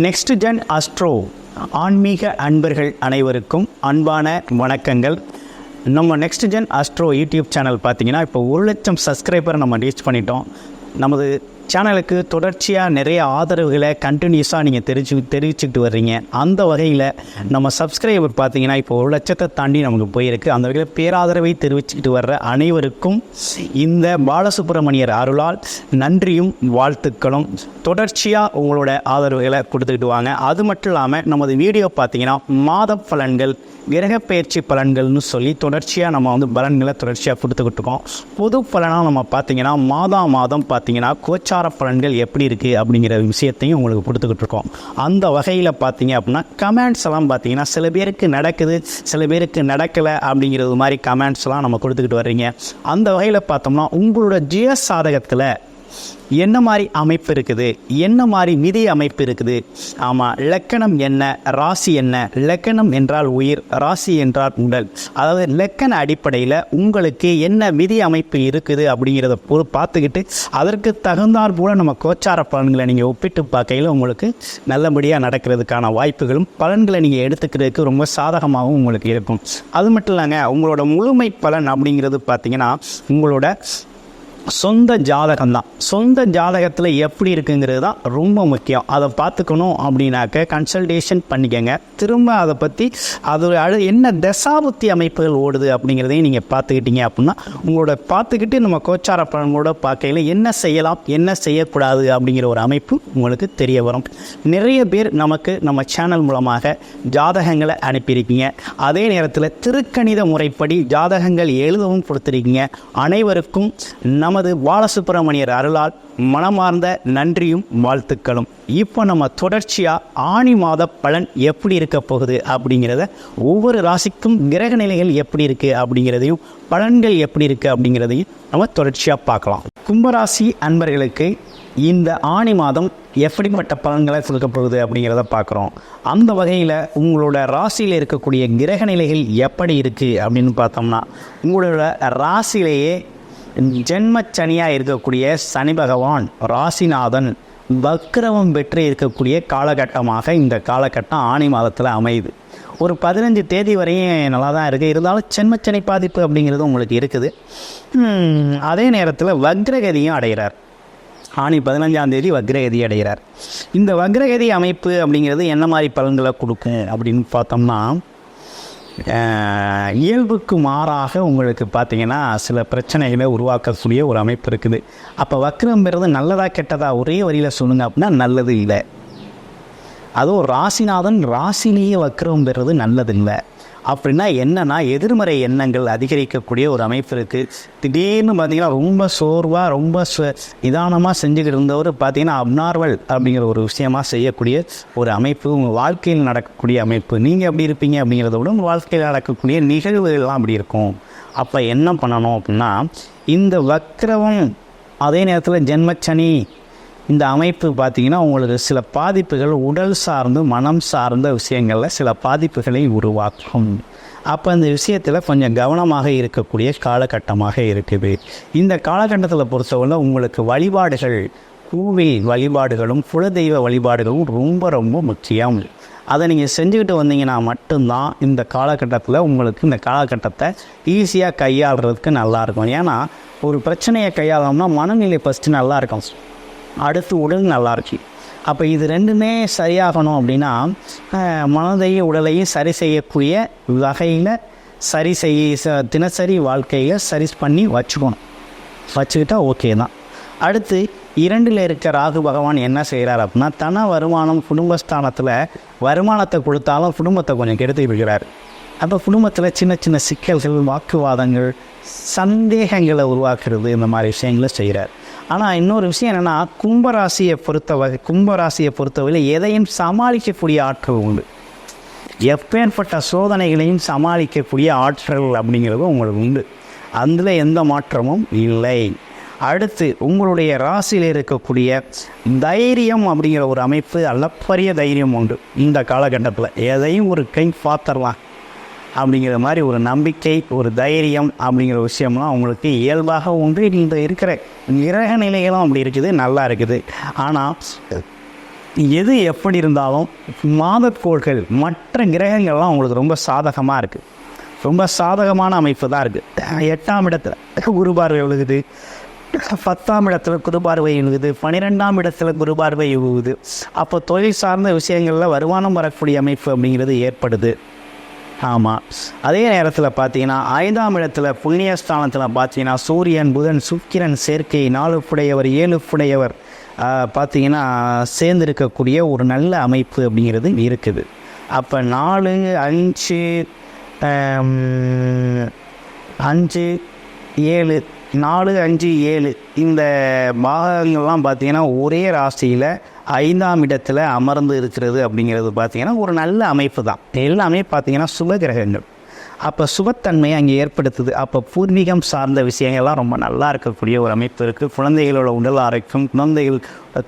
Next gen astro ஆன்மீக அன்பர்கள் அனைவருக்கும் அன்பான வணக்கங்கள். நம்ம next gen astro YouTube channel பார்த்திங்கன்னா இப்போ 1,00,000 சப்ஸ்கிரைபரை நம்ம ரீச் பண்ணிட்டோம். நமது சேனலுக்கு தொடர்ச்சியாக நிறைய ஆதரவுகளை கண்டினியூஸாக நீங்கள் தெரிவிச்சுக்கிட்டு வர்றீங்க. அந்த வகையில் நம்ம சப்ஸ்கிரைபர் பார்த்திங்கன்னா இப்போ 1,00,000 தாண்டி நமக்கு போயிருக்கு. அந்த வகையில் பேராதரவை தெரிவிச்சுக்கிட்டு வர்ற அனைவருக்கும் இந்த பாலசுப்ரமணியர் அருளால் நன்றியும் வாழ்த்துக்களும். தொடர்ச்சியாக உங்களோட ஆதரவுகளை கொடுத்துக்கிட்டு வாங்க. அது மட்டும் இல்லாமல் நமது வீடியோ பார்த்திங்கன்னா மாத பலன்கள், கிரகப்பெயர்ச்சி பலன்கள்னு சொல்லி தொடர்ச்சியாக நம்ம பலன்களை தொடர்ச்சியாக கொடுத்துக்கிட்டு இருக்கோம். பொது பலனாக நம்ம பார்த்திங்கன்னா மாதம் பார்த்திங்கன்னா கோச்சார பலன்கள் எப்படி இருக்குது அப்படிங்கிற விஷயத்தையும் உங்களுக்கு கொடுத்துக்கிட்டு இருக்கோம். அந்த வகையில் பார்த்திங்க அப்படின்னா கமெண்ட்ஸ் எல்லாம் பார்த்திங்கன்னா சில பேருக்கு நடக்குது, சில பேருக்கு நடக்கலை அப்படிங்கிறது மாதிரி கமெண்ட்ஸ்லாம் நம்ம கொடுத்துக்கிட்டு வர்றீங்க. அந்த வகையில் பார்த்தோம்னா உங்களோட ஜீவ சாதகத்தில் என்ன மாதிரி அமைப்பு இருக்குது, என்ன மாதிரி விதி அமைப்பு இருக்குது, ஆமாம் லக்கணம் என்ன, ராசி என்ன, லக்கணம் என்றால் உயிர், ராசி என்றால் உடல், அதாவது லக்கண அடிப்படையில் உங்களுக்கு என்ன விதி அமைப்பு இருக்குது அப்படிங்கிறத பார்த்துக்கிட்டு அதற்கு தகுந்தால் போல் நம்ம கோச்சார பலன்களை நீங்கள் ஒப்பிட்டு பார்க்கையில் உங்களுக்கு நல்லபடியாக நடக்கிறதுக்கான வாய்ப்புகளும் பலன்களை நீங்கள் எடுத்துக்கிறதுக்கு ரொம்ப சாதகமாகவும் உங்களுக்கு இருக்கும். அது மட்டும் இல்லைங்க, உங்களோட முழுமை பலன் அப்படிங்கிறது பார்த்திங்கன்னா உங்களோட சொந்த ஜாதகம் தான். சொந்த ஜாதகத்தில் எப்படி இருக்குங்கிறது தான் ரொம்ப முக்கியம். அதை பார்த்துக்கணும் அப்படின்னாக்க கன்சல்டேஷன் பண்ணிக்கங்க. திரும்ப அதை பற்றி அதோட என்ன தசாபுத்தி அமைப்புகள் ஓடுது அப்படிங்கிறதையும் நீங்கள் பார்த்துக்கிட்டீங்க அப்படின்னா உங்களோட பார்த்துக்கிட்டு நம்ம கோச்சார பலன்களோட பார்க்கையில் என்ன செய்யலாம் என்ன செய்யக்கூடாது அப்படிங்கிற ஒரு அமைப்பு உங்களுக்கு தெரிய வரும். நிறைய பேர் நமக்கு நம்ம சேனல் மூலமாக ஜாதகங்களை அனுப்பியிருக்கீங்க. அதே நேரத்தில் திருக்கணித முறைப்படி ஜாதகங்கள் எழுதவும் கொடுத்துருக்கீங்க. அனைவருக்கும் நமது பாலசுப்ரமணியர் அருளால் மனமார்ந்த நன்றியும் வாழ்த்துக்களும். இப்போ நம்ம தொடர்ச்சியாக ஆணி மாத பலன் எப்படி இருக்க போகுது அப்படிங்கிறத, ஒவ்வொரு ராசிக்கும் கிரக நிலைகள் எப்படி இருக்குது அப்படிங்கிறதையும் பலன்கள் எப்படி இருக்குது அப்படிங்கிறதையும் நம்ம தொடர்ச்சியாக பார்க்கலாம். கும்பராசி அன்பர்களுக்கு இந்த ஆணி மாதம் எப்படிப்பட்ட பலன்களை கொடுக்க போகுது அப்படிங்கிறத பார்க்குறோம். அந்த வகையில் உங்களோட ராசியில் இருக்கக்கூடிய கிரக நிலைகள் எப்படி இருக்குது அப்படின்னு பார்த்தோம்னா உங்களோட ராசியிலேயே ஜென்மச்சனியாக இருக்கக்கூடிய சனி பகவான் ராசிநாதன் வக்ரவம் பெற்று இருக்கக்கூடிய காலகட்டமாக இந்த காலகட்டம் ஆணி மாதத்தில் அமையுது. ஒரு 15 தேதி வரையும் நல்லா தான் இருக்குது. இருந்தாலும் ஜென்மச்சனி பாதிப்பு அப்படிங்கிறது உங்களுக்கு இருக்குது. அதே நேரத்தில் வக்ரகதியும் அடைகிறார். ஆணி 15ஆம் தேதி வக்ரகதி அடைகிறார். இந்த வக்ரகதி அமைப்பு அப்படிங்கிறது என்ன மாதிரி பலன்களை கொடுக்கும் அப்படின்னு பார்த்தோம்னா இயல்புக்கு மாறாக உங்களுக்கு பார்த்திங்கன்னா சில பிரச்சனைகளை உருவாக்கக்கூடிய ஒரு அமைப்பு இருக்குது. அப்போ வக்ரம் பெறுறது நல்லதா கெட்டதா ஒரே வரியில் சொல்லுங்க அப்படின்னா நல்லது இல்லை. அதுவும் ராசிநாதன் ராசிலேயே வக்ரம் பெறுறது நல்லது இல்லை. அப்படின்னா என்னென்னா எதிர்மறை எண்ணங்கள் அதிகரிக்கக்கூடிய ஒரு அமைப்பு இருக்குது. திடீர்னு பார்த்திங்கன்னா ரொம்ப சோர்வாக ரொம்ப நிதானமாக செஞ்சுக்கிட்டு இருந்தவர் பார்த்திங்கன்னா அப்நார்மல் அப்படிங்கிற ஒரு விஷயமாக செய்யக்கூடிய ஒரு அமைப்பு உங்கள் வாழ்க்கையில் நடக்கக்கூடிய அமைப்பு. நீங்கள் எப்படி இருப்பீங்க அப்படிங்கிறத விட உங்கள் வாழ்க்கையில் நடக்கக்கூடிய நிகழ்வுகள்லாம் அப்படி இருக்கும். அப்போ என்ன பண்ணணும் அப்படின்னா இந்த வக்ரவம் அதே நேரத்தில் ஜென்மச்சனி இந்த அமைப்பு பார்த்திங்கன்னா உங்களுக்கு சில பாதிப்புகள் உடல் சார்ந்து மனம் சார்ந்த விஷயங்களில் சில பாதிப்புகளை உருவாக்கும். அப்போ அந்த விஷயத்தில் கொஞ்சம் கவனமாக இருக்கக்கூடிய காலகட்டமாக இருக்குது. இந்த காலகட்டத்தில் பொறுத்தவரை உங்களுக்கு வழிபாடுகள், கோவில் வழிபாடுகளும் குலதெய்வ வழிபாடுகளும் ரொம்ப ரொம்ப முக்கியம். அதை நீங்கள் செஞ்சுக்கிட்டு வந்தீங்கன்னா மட்டும்தான் இந்த காலகட்டத்தில் உங்களுக்கு இந்த காலகட்டத்தை ஈஸியாக கையாளுறதுக்கு நல்லாயிருக்கும். ஏன்னா ஒரு பிரச்சனையை கையாளோம்னா மனநிலை ஃபஸ்ட்டு நல்லா இருக்கும், அடுத்து உடல் நல்லாயிருக்கு. அப்போ இது ரெண்டுமே சரியாகணும் அப்படின்னா மனதையும் உடலையும் சரி செய்யக்கூடிய வகையில் தினசரி வாழ்க்கையை சரி பண்ணி வச்சுக்கிட்டா ஓகே தான். அடுத்து 2ல் இருக்க ராகு பகவான் என்ன செய்கிறார் அப்படின்னா தன வருமானம் குடும்பஸ்தானத்தில் வருமானத்தை கொடுத்தாலும் குடும்பத்தை கொஞ்சம் கெடுத்து விடுகிறார். அப்போ குடும்பத்தில் சின்ன சின்ன சிக்கல்கள், வாக்குவாதங்கள், சந்தேகங்களை உருவாக்குறது, இந்த மாதிரி விஷயங்களை செய்கிறார். ஆனால் இன்னொரு விஷயம் என்னென்னா கும்பராசியை பொறுத்தவரை எதையும் சமாளிக்கக்கூடிய ஆற்றல் உண்டு. எப்பேற்பட்ட சோதனைகளையும் சமாளிக்கக்கூடிய ஆற்றல் அப்படிங்கிறது உங்களுக்கு உண்டு. அதில் எந்த மாற்றமும் இல்லை. அடுத்து உங்களுடைய ராசியில் இருக்கக்கூடிய தைரியம் அப்படிங்கிற ஒரு அமைப்பு, அளப்பரிய தைரியம் உண்டு. இந்த காலகட்டத்தில் எதையும் ஒரு கை பார்த்துடலாம் அப்படிங்கிற மாதிரி ஒரு நம்பிக்கை, ஒரு தைரியம் அப்படிங்கிற விஷயம்லாம் அவங்களுக்கு இயல்பாக உண்டு. இந்த இருக்கிற கிரக நிலைகளும் அப்படி இருக்குது, நல்லா இருக்குது. ஆனால் எது எப்படி இருந்தாலும் மாதக்கோள்கள் மற்ற கிரகங்கள்லாம் உங்களுக்கு ரொம்ப சாதகமாக இருக்குது. ரொம்ப சாதகமான அமைப்பு தான் இருக்குது. 8ஆம் இடத்துல குரு பார்வை விழுகுது, 10ஆம் இடத்துல குரு பார்வை விழுகுது, 12ஆம் இடத்துல குரு பார்வை விழுகுது. அப்போ தொழில் சார்ந்த விஷயங்களில் வருமானம் வரக்கூடிய அமைப்பு அப்படிங்கிறது ஏற்படுது. ஆமாம். அதே நேரத்தில் பார்த்தீங்கன்னா 5ஆம் இடத்துல புண்ணியஸ்தானத்தில் பார்த்தீங்கன்னா சூரியன், புதன், சுக்கிரன் சேர்க்கை 4 7 பார்த்தீங்கன்னா சேர்ந்திருக்கக்கூடிய ஒரு நல்ல அமைப்பு அப்படிங்கிறது இருக்குது. அப்போ 4 5 5 7 4 5 7 இந்த பாகங்கள்லாம் பார்த்திங்கன்னா ஒரே ராசியில் 5ஆம் இடத்துல அமர்ந்து இருக்கிறது அப்படிங்கிறது பார்த்திங்கன்னா ஒரு நல்ல அமைப்பு தான். எல்லாமே பார்த்திங்கன்னா சுபகிரகங்கள். அப்போ சுபத்தன்மையை அங்கே ஏற்படுத்துது. அப்போ பூர்வீகம் சார்ந்த விஷயங்கள்லாம் ரொம்ப நல்லா இருக்கக்கூடிய ஒரு அமைப்பு இருக்குது. குழந்தைகளோட உடல் ஆரோக்கியம், குழந்தைகள்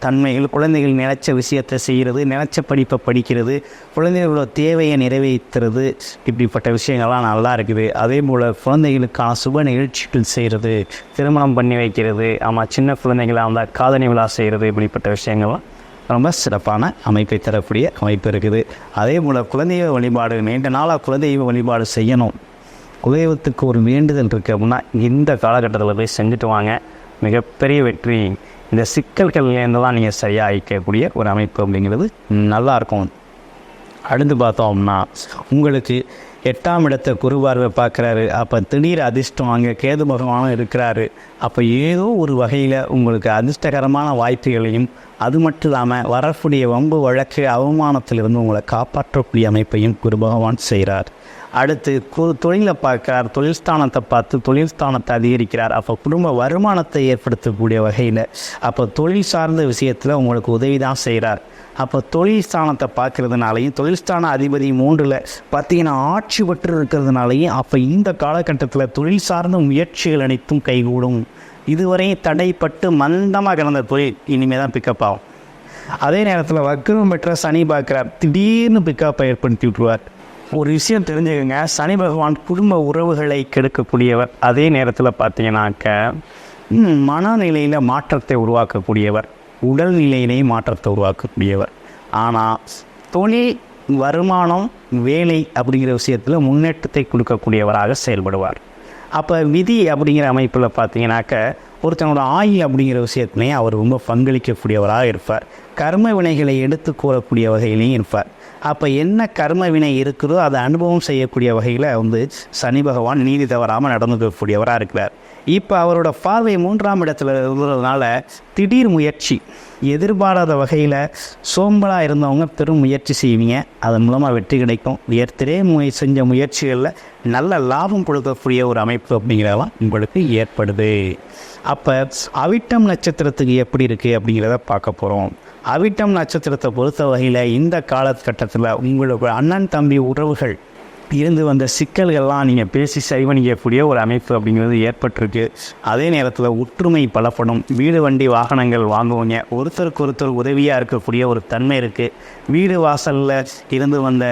தன்மைகள், குழந்தைகள் நினைச்ச விஷயத்தை செய்கிறது, நினைச்ச படிப்பை படிக்கிறது, குழந்தைகளோட தேவையை நிறைவேற்றுறது, இப்படிப்பட்ட விஷயங்கள்லாம் நல்லா இருக்குது. அதே போல் குழந்தைகளுக்கான சுப நிகழ்ச்சிகள் செய்கிறது, திருமணம் பண்ணி வைக்கிறது, ஆமாம் சின்ன குழந்தைகளாக இருந்தால் காதணி விழா செய்கிறது, இப்படிப்பட்ட விஷயங்கள்லாம் ரொம்ப சிறப்பான அமைப்பை தரக்கூடிய அமைப்பு இருக்குது. அதே போல் குலதெய்வ வழிபாடு, நீண்ட நாளாக குலதெய்வ வழிபாடு செய்யணும், குலதெய்வத்துக்கு ஒரு வேண்டுதல் இருக்குது அப்படின்னா இந்த காலகட்டத்தில் போய் செஞ்சுட்டு வாங்க. மிகப்பெரிய வெற்றி. இந்த சிக்கல்கள்லேருந்துலாம் நீங்கள் சரியாக அழிக்கக்கூடிய ஒரு அமைப்பு அப்படிங்கிறது நல்லாயிருக்கும். அடுத்து பார்த்தோம்னா உங்களுக்கு 8ஆம் இடத்தை குரு பார்வை பார்க்குறாரு. அப்போ திடீர் அதிர்ஷ்டம், அங்கே கேது பகவானும் இருக்கிறாரு. அப்போ ஏதோ ஒரு வகையில் உங்களுக்கு அதிர்ஷ்டகரமான வாய்ப்புகளையும், அது மட்டும் இல்லாமல் வரக்கூடிய வம்பு வழக்கு அவமானத்திலிருந்து உங்களை காப்பாற்றக்கூடிய அமைப்பையும் குரு பகவான் செய்கிறார். அடுத்து தொழிலை பார்க்குறார், தொழில் ஸ்தானத்தை பார்த்து தொழில் ஸ்தானத்தை அதிகரிக்கிறார். அப்போ குடும்ப வருமானத்தை ஏற்படுத்தக்கூடிய வகையில் அப்போ தொழில் சார்ந்த விஷயத்தில் உங்களுக்கு உதவி தான் செய்கிறார். அப்போ தொழில் ஸ்தானத்தை பார்க்குறதுனாலையும், தொழில் ஸ்தான அதிபதி 3ல் பார்த்தீங்கன்னா ஆட்சி பெற்று இருக்கிறதுனாலையும் அப்போ இந்த காலகட்டத்தில் தொழில் சார்ந்த முயற்சிகள் அனைத்தும் கைகூடும். இதுவரை தடைப்பட்டு மந்தமாக கிடந்த தொழில் இனிமேல் தான் பிக்கப் ஆகும். அதே நேரத்தில் வக்ரம் பெற்ற சனி பார்க்குறார், திடீர்னு பிக்கப்பை ஏற்படுத்தி விட்டுருவார். ஒரு விஷயம் தெரிஞ்சுக்கங்க, சனி பகவான் குடும்ப உறவுகளை கெடுக்கக்கூடியவர். அதே நேரத்தில் பார்த்தீங்கன்னாக்க மனநிலையில் மாற்றத்தை உருவாக்கக்கூடியவர், உடல்நிலையிலே மாற்றத்தை உருவாக்கக்கூடியவர். ஆனால் தொழில், வருமானம், வேலை அப்படிங்கிற விஷயத்தில் முன்னேற்றத்தை கொடுக்கக்கூடியவராக செயல்படுவார். அப்போ விதி அப்படிங்கிற அமைப்பில் பார்த்தீங்கன்னாக்க ஒருத்தனோட ஆயுள் அப்படிங்கிற விஷயத்துலேயும் அவர் ரொம்ப பங்களிக்கக்கூடியவராக இருப்பார். கர்ம வினைகளை எடுத்து கூறக்கூடிய வகையிலையும் இருப்பார். அப்போ என்ன கர்ம வினை இருக்குதோ அதை அனுபவம் செய்யக்கூடிய வகையில் சனி பகவான் நீதி தவறாமல் நடந்துக்கக்கூடியவராக இருக்கிறார். இப்போ அவரோட பார்வை 3ஆம் இடத்துல இருந்ததுனால திடீர் முயற்சி, எதிர்பாராத வகையில் சோம்பலாக இருந்தவங்க பெரும் முயற்சி செய்வீங்க, அதன் மூலமாக வெற்றி கிடைக்கும். ஏற்கனவே செஞ்ச முயற்சிகளில் நல்ல லாபம் கொடுக்கக்கூடிய ஒரு அமைப்பு அப்படிங்கிறதெல்லாம் உங்களுக்கு ஏற்படுது. அப்போ அவிட்டம் நட்சத்திரத்துக்கு எப்படி இருக்குது அப்படிங்கிறத பார்க்க போகிறோம். அவிட்டம் நட்சத்திரத்தை பொறுத்த வகையில் இந்த காலகட்டத்தில் உங்களுக்கு அண்ணன் தம்பி உறவுகள் இருந்து வந்த சிக்கல்கள்லாம் நீங்கள் பேசி சரி பண்ணிக்கக்கூடிய ஒரு அமைப்பு அப்படிங்கிறது ஏற்பட்டிருக்கு. அதே நேரத்தில் ஒற்றுமை பலப்படும். வீடு வண்டி வாகனங்கள் வாங்குவீங்க, ஒருத்தருக்கு ஒருத்தர் உதவியாக இருக்கக்கூடிய ஒரு தன்மை இருக்குது. வீடு வாசலில் இருந்து வந்த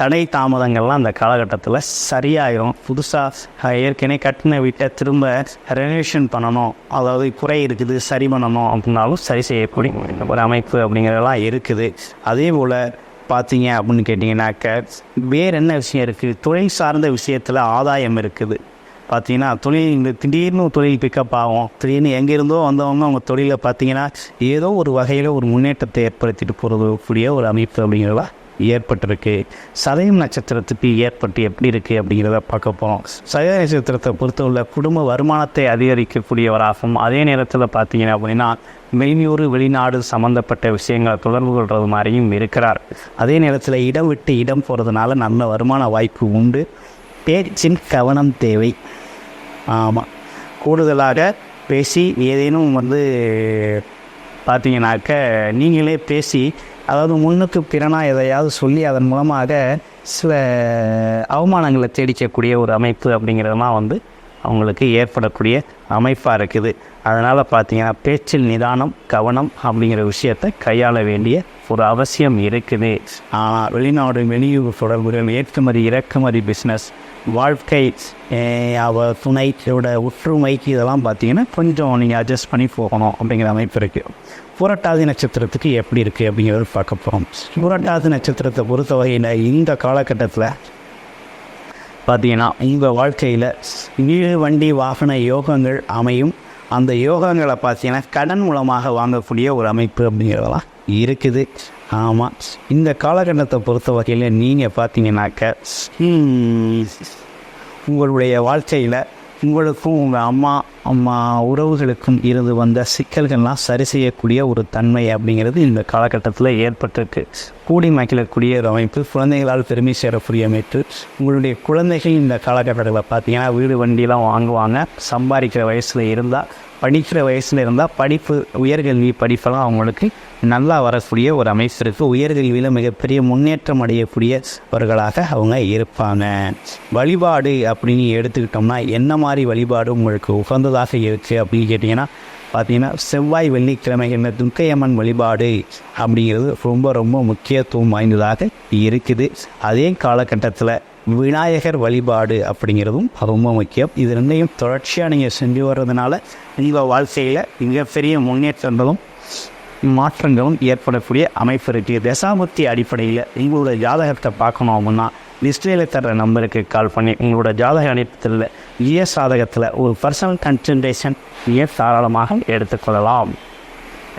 தடை தாமதங்கள்லாம் அந்த காலகட்டத்தில் சரியாயிரும். புதுசாக ஏற்கனவே கட்டின வீட்டை திரும்ப ரெனோவேஷன் பண்ணணும், அதாவது குறை இருக்குது சரி பண்ணணும் அப்படின்னாலும் சரி செய்யக்கூடிய ஒரு அமைப்பு அப்படிங்கிறதெல்லாம் இருக்குது. அதே போல் பார்த்தீங்க அப்படின்னு கேட்டிங்கன்னாக்க வேறு என்ன விஷயம் இருக்குது, தொழில் சார்ந்த விஷயத்தில் ஆதாயம் இருக்குது. பார்த்தீங்கன்னா தொழில் திடீர்னு தொழில் பிக்கப் ஆகும். திடீர்னு எங்கேருந்தோ வந்தவங்க அவங்க தொழிலை பார்த்தீங்கன்னா ஏதோ ஒரு வகையில் ஒரு முன்னேற்றத்தை ஏற்படுத்திட்டு போகிறதுக்கூடிய ஒரு அமைப்பு அப்படிங்கிறதா ஏற்பட்டிருக்கு. சதயம் நட்சத்திரத்துக்கு ஏற்பட்டு எப்படி இருக்குது அப்படிங்கிறத பார்க்க போகிறோம். சதய நட்சத்திரத்தை பொறுத்தவரை குடும்ப வருமானத்தை அதிகரிக்கக்கூடியவராகும். அதே நேரத்தில் பார்த்தீங்கன்னா அப்படின்னா வெளியூர் வெளிநாடு சம்மந்தப்பட்ட விஷயங்களை தொடர்பு கொள்வது மாதிரியும் இருக்கிறார். அதே நேரத்தில் இடம் விட்டு இடம் போகிறதுனால நல்ல வருமான வாய்ப்பு உண்டு. பேச்சின் கவனம் தேவை. ஆமாம், கூடுதலாக பேசி ஏதேனும் பார்த்தீங்கன்னாக்க நீங்களே பேசி, அதாவது முன்னுக்கு பிறனா எதையாவது சொல்லி அதன் மூலமாக சில அவமானங்களை தேடிக்கக்கூடிய ஒரு அமைப்பு அப்படிங்கிறதுலாம் அவங்களுக்கு ஏற்படக்கூடிய அமைப்பாக இருக்குது. அதனால் பார்த்தீங்கன்னா பேச்சில் நிதானம், கவனம் அப்படிங்கிற விஷயத்தை கையாள வேண்டிய ஒரு அவசியம் இருக்குது. ஆனால் வெளிநாடு வெளியூர் தொடர்புகள், ஏற்றுமதி இறக்குமதி பிஸ்னஸ், வாழ்க்கை துணையோட ஒற்றுமைக்கு இதெல்லாம் பார்த்தீங்கன்னா கொஞ்சம் நீங்கள் அட்ஜஸ்ட் பண்ணி போகணும் அப்படிங்கிற அமைப்பு இருக்குது. புரட்டாதி நட்சத்திரத்துக்கு எப்படி இருக்குது அப்படிங்கிறது பார்க்க போகிறோம். புரட்டாதி நட்சத்திரத்தை பொறுத்த வகையில் இந்த காலகட்டத்தில் பார்த்தீங்கன்னா உங்கள் வாழ்க்கையில் வீடு வண்டி வாகன யோகங்கள் அமையும். அந்த யோகங்களை பார்த்தீங்கன்னா கடன் மூலமாக வாங்கக்கூடிய ஒரு அமைப்பு அப்படிங்கிறதெல்லாம் இருக்குது. ஆமாம், இந்த காலகட்டத்தை பொறுத்த வகையில் நீங்கள் பார்த்தீங்கன்னாக்க உங்களுடைய வாழ்க்கையில் உங்களுக்கும் உங்கள் அம்மா உறவுகளுக்கும் இருந்து வந்த சிக்கல்கள்லாம் சரி செய்யக்கூடிய ஒரு தன்மை அப்படிங்கிறது இந்த காலகட்டத்தில் ஏற்பட்டிருக்கு. கூடி மகிழக்கூடிய ஒரு அமைப்பு, குழந்தைகளால் பெருமை சேரக்கூடிய அமைப்பு. உங்களுடைய குழந்தைகள் இந்த காலகட்டத்தில் பார்த்தீங்கன்னா வீடு வண்டியெலாம் வாங்குவாங்க. சம்பாதிக்கிற வயசில் இருந்தால், படிக்கிற வயசில் இருந்தால் படிப்பு உயர்கல்வி படிப்பெல்லாம் அவங்களுக்கு நல்லா வரக்கூடிய ஒரு அமைப்பு இருக்குது. உயர்கல்வியில் மிகப்பெரிய முன்னேற்றம் அடையக்கூடியவர்களாக அவங்க இருப்பாங்க. வழிபாடு அப்படின்னு எடுத்துக்கிட்டோம்னா என்ன மாதிரி வழிபாடு உங்களுக்கு உகந்ததாக இருக்குது அப்படின்னு கேட்டிங்கன்னா பார்த்தீங்கன்னா செவ்வாய் வெள்ளிக்கிழமைகளில் துர்க்கையம்மன் வழிபாடு அப்படிங்கிறது ரொம்ப ரொம்ப முக்கியத்துவம் வாய்ந்ததாக இருக்குது. அதே காலகட்டத்தில் விநாயகர் வழிபாடு அப்படிங்கிறதும் ரொம்ப முக்கியம். இது ரெண்டையும் தொடர்ச்சியாக நீங்கள் செஞ்சு வர்றதுனால உங்கள் வாழ்க்கையில் மிகப்பெரிய முன்னேற்றங்களும் மாற்றங்களும் ஏற்படக்கூடிய அமைப்பு இருக்குது. தசாபுத்தி அடிப்படையில் உங்களோட ஜாதகத்தை பார்க்கணும் அப்படின்னா டிஸ்பிளேல தர்ற நம்பருக்கு கால் பண்ணி உங்களோட ஜாதக அனுப்பத்தில் ஜாதகத்தில் ஒரு பர்சனல் கன்சல்டேஷன் தாராளமாக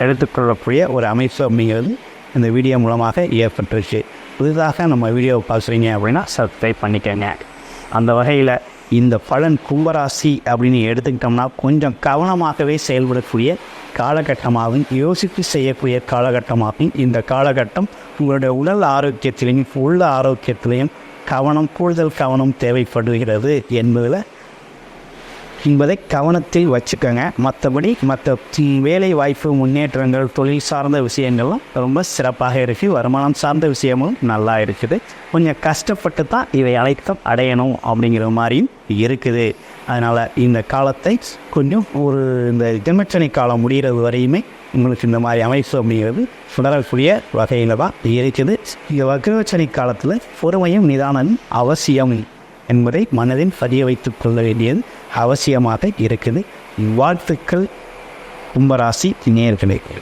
எடுத்துக்கொள்ளக்கூடிய ஒரு அமைப்பு அப்படிங்கிறது இந்த வீடியோ மூலமாக ஏற்பட்டுருச்சு. புதிதாக நம்ம வீடியோவை பார்க்குறீங்க அப்படின்னா சப்ஸ்கிரைப் பண்ணிக்கோங்க. அந்த வகையில் இந்த பலன் கும்பராசி அப்படின்னு எடுத்துக்கிட்டோம்னா கொஞ்சம் கவனமாகவே செயல்படக்கூடிய காலகட்டமாகவும் யோசித்து செய்யக்கூடிய காலகட்டமாகவும் இந்த காலகட்டம் உங்களுடைய உடல் ஆரோக்கியத்திலையும் உள்ள ஆரோக்கியத்திலையும் கூடுதல் கவனம் தேவைப்படுகிறது என்பதை கவனத்தில் வச்சுக்கோங்க. மற்றபடி மற்ற வேலை வாய்ப்பு முன்னேற்றங்கள் தொழில் சார்ந்த விஷயங்கள்லாம் ரொம்ப சிறப்பாக இருக்குது. வருமானம் சார்ந்த விஷயமும் நல்லா இருக்குது. கொஞ்சம் கஷ்டப்பட்டு தான் இவை அனைத்தும் அடையணும் அப்படிங்கிற மாதிரியும் இருக்குது. அதனால் இந்த காலத்தை கொஞ்சம் இந்த ஜென்மச்சனி காலம் முடிகிறது வரையுமே உங்களுக்கு இந்த மாதிரி அமைப்பு அப்படிங்கிறது தொடரக்கூடிய வகையில் தான் இருக்குது. இந்த வக்ரவச்சனி காலத்தில் பொறுமையும் நிதானமும் அவசியம் என்பதை மனதில் பதிய வைத்துக் கொள்ள வேண்டியது அவசியமாக இருக்குது. வாழ்த்துக்கள் கும்பராசி நேயர்களே.